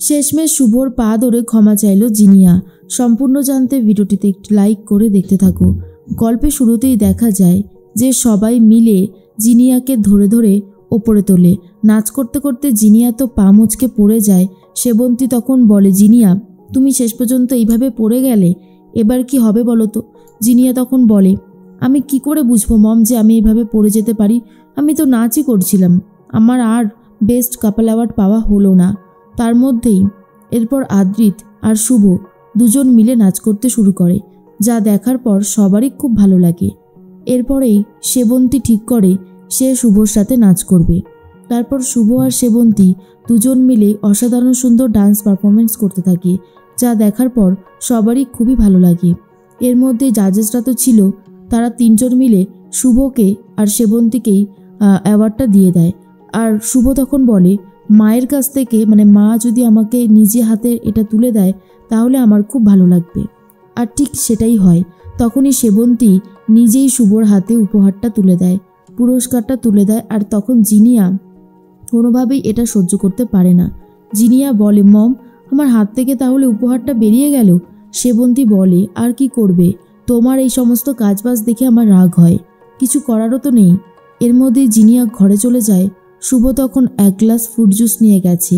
শেষমেশ শুভর পা ধরে ক্ষমা চাইল জিনিয়া। সম্পূর্ণ জানতে ভিডিওটিতে একটি লাইক করে দেখতে থাকো। গল্পের শুরুতেই দেখা যায় যে সবাই মিলে জিনিয়াকে ধরে ধরে ওপরে তোলে। নাচ করতে করতে জিনিয়া তো পা মুচকে পড়ে যায়। সেবন্তী তখন বলে, জিনিয়া তুমি শেষ পর্যন্ত এইভাবে পড়ে গেলে, এবার কি হবে বলো তো? জিনিয়া তখন বলে, আমি কি করে বুঝবো মম যে আমি এইভাবে পড়ে যেতে পারি? আমি তো নাচই করছিলাম, আমার আর বেস্ট কাপল অ্যাওয়ার্ড পাওয়া হলো না। তার মধ্যেই এরপর আদ্রিত আর শুভ দুজন মিলে নাচ করতে শুরু করে, যা দেখার পর সবারই খুব ভালো লাগে। এরপরেই সেবন্তী ঠিক করে সে শুভর সাথে নাচ করবে। তারপর শুভ আর সেবন্তী দুজন মিলে অসাধারণ সুন্দর ডান্স পারফরমেন্স করতে থাকে, যা দেখার পর সবারই খুবই ভালো লাগে। এর মধ্যে জাজেসরা তো ছিল, তারা তিনজন মিলে শুভকে আর সেবন্তীকেই অ্যাওয়ার্ডটা দিয়ে দেয়। আর শুভ তখন বলে, মায়ের কাছ থেকে মানে মা যদি আমাকে নিজে হাতে এটা তুলে দেয় তাহলে আমার খুব ভালো লাগবে। আর ঠিক সেটাই হয়। তখনই সেবন্তী নিজেই শুভর হাতে উপহারটা তুলে দেয়, পুরস্কারটা তুলে দেয়। আর তখন জিনিয়া কোনোভাবেই এটা সহ্য করতে পারে না। জিনিয়া বলে, মম আমার হাত থেকে তাহলে উপহারটা বেরিয়ে গেল। সেবন্তী বলে, আর কি করবে, তোমার এই সমস্ত কাজবাজ দেখে আমার রাগ হয়, কিছু করারও তো নেই। এর মধ্যে জিনিয়া ঘরে চলে যায়। শুভ তখন এক গ্লাস ফ্রুট জুস নিয়ে গেছে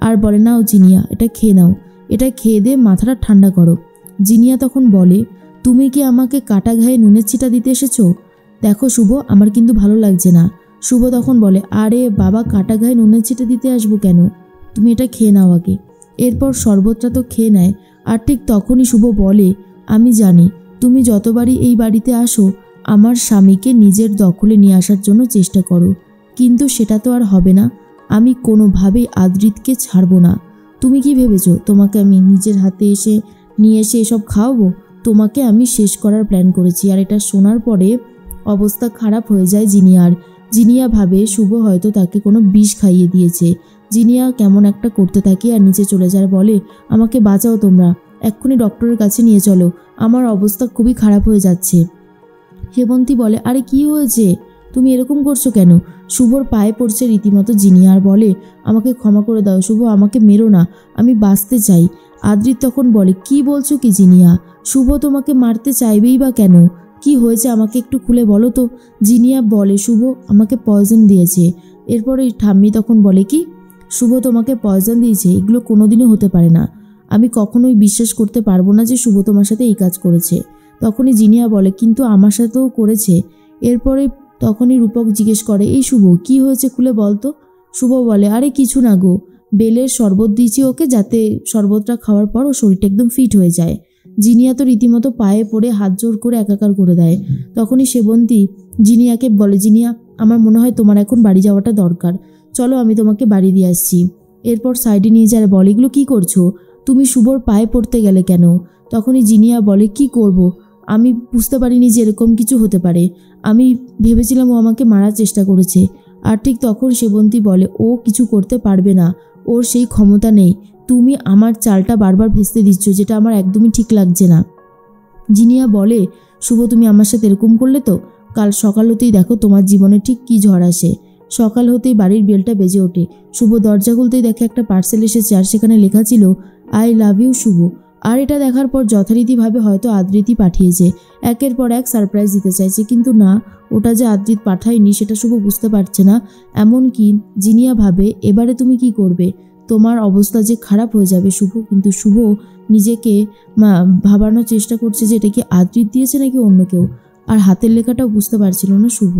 আর বলে, নাও জিনিয়া এটা খেয়ে নাও, এটা খেয়ে দিয়ে মাথাটা ঠান্ডা করো। জিনিয়া তখন বলে, তুমি কি আমাকে কাটা ঘায়ে নুনের ছিটা দিতে এসেছো? দেখো শুভ, আমার কিন্তু ভালো লাগছে না। শুভ তখন বলে, আরে বাবা, কাটা ঘায়ে নুনের ছিটা দিতে আসবো কেন, তুমি এটা খেয়ে নাও আগে। এরপর শরবতটা তো খেয়ে নেয়। আর ঠিক তখনই শুভ বলে, আমি জানি তুমি যতবারই এই বাড়িতে আসো আমার স্বামীকে নিজের দখলে নিয়ে আসার জন্য চেষ্টা করো, কিন্তু সেটা তো আর হবে না। আমি কোনোভাবেই আদ্রিতকে ছাড়বো না। তুমি কি ভেবেছো তোমাকে আমি নিজের হাতে নিয়ে এসে এসব খাওয়াবো? তোমাকে আমি শেষ করার প্ল্যান করেছি। আর এটা শোনার পরে অবস্থা খারাপ হয়ে যায় জিনিয়ার। জিনিয়া ভাবে শুভ হয়তো তাকে কোনো বিষ খাইয়ে দিয়েছে। জিনিয়া কেমন একটা করতে থাকে আর নিচে চলে যায়, বলে, আমাকে বাঁচাও তোমরা, এক্ষুনি ডক্টরের কাছে নিয়ে চলো, আমার অবস্থা খুবই খারাপ হয়ে যাচ্ছে। সেবন্তী বলে, আরে কি হয়েছে, তুমি এরকম করছো কেন? শুভর পায়ে পড়ছে রীতিমতো জিনিয়া আর বলে, আমাকে ক্ষমা করে দাও শুভ, আমাকে মেরো না, আমি বাঁচতে চাই। আদ্রিত তখন বলে, কি বলছো কি জিনিয়া, শুভ তোমাকে মারতে চাইবেই বা কেন? কি হয়েছে আমাকে একটু খুলে বলো তো। জিনিয়া বলে, শুভ আমাকে পয়জন দিয়েছে। এরপরে ঠাম্মি তখন বলে, কি শুভ তোমাকে পয়জন দিয়েছে? এগুলো কোনোদিনও হতে পারে না, আমি কখনোই বিশ্বাস করতে পারবো না যে শুভ তোমার সাথে এই কাজ করেছে। তখনই জিনিয়া বলে, কিন্তু আমার সাথেও করেছে। এরপরে তখনই রূপক জিজ্ঞেস করে, এই শুভ কি হয়েছে খুলে বলতো। শুভ বলে, আরে কিছু না গো, বেলের শরবত দিয়েছি ওকে, যাতে শরবতটা খাওয়ার পর ও শরীরটা একদম ফিট হয়ে যায়। জিনিয়া তো রীতিমতো পায়ে পড়ে হাত জোর করে একাকার করে দেয়। তখনই সেবন্তী জিনিয়াকে বলে, জিনিয়া আমার মনে হয় তোমার এখন বাড়ি যাওয়াটা দরকার, চলো আমি তোমাকে বাড়ি দিয়ে আসছি। এরপর সাইডে নিয়ে যায়, বলে, এগুলো কী করছো, তুমি শুভর পায়ে পড়তে গেলে কেন? তখনই জিনিয়া বলে, কি করব, আমি বুঝতে পারিনি যে এরকম কিছু হতে পারে, আমি ভেবেছিলাম ও আমাকে মারার চেষ্টা করেছে। আর ঠিক তখন সেবন্তী বলে, ও কিছু করতে পারবে না, ওর সেই ক্ষমতা নেই, তুমি আমার চালটা বারবার ভেস্তে দিচ্ছ, যেটা আমার একদমই ঠিক লাগছে না। জিনিয়া বলে, শুভ তুমি আমার সাথে এরকম করলে তো কাল সকাল হতেই দেখো তোমার জীবনে ঠিক কী ঝড় আসে। সকাল হতেই বাড়ির বেলটা বেজে ওঠে। শুভ দরজা খুলতেই দেখে একটা পার্সেল এসেছে আর সেখানে লেখা ছিল, আই লাভ ইউ শুভ। আর এটা দেখার পর যথারীতিভাবে হয়তো আদ্রিতই পাঠিয়েছে, একের পর এক সারপ্রাইজ দিতে চাইছে, কিন্তু না, ওটা যে আদ্রিত পাঠায়নি সেটা শুভ বুঝতে পারছে না। এমনকি জিনিয়া ভাবে, এবারে তুমি কি করবে, তোমার অবস্থা যে খারাপ হয়ে যাবে শুভ। কিন্তু শুভ নিজেকে ভাবানোর চেষ্টা করছে যে এটা কি আদ্রিত দিয়েছে নাকি অন্য কেউ, আর হাতের লেখাটাও বুঝতে পারছিল না শুভ।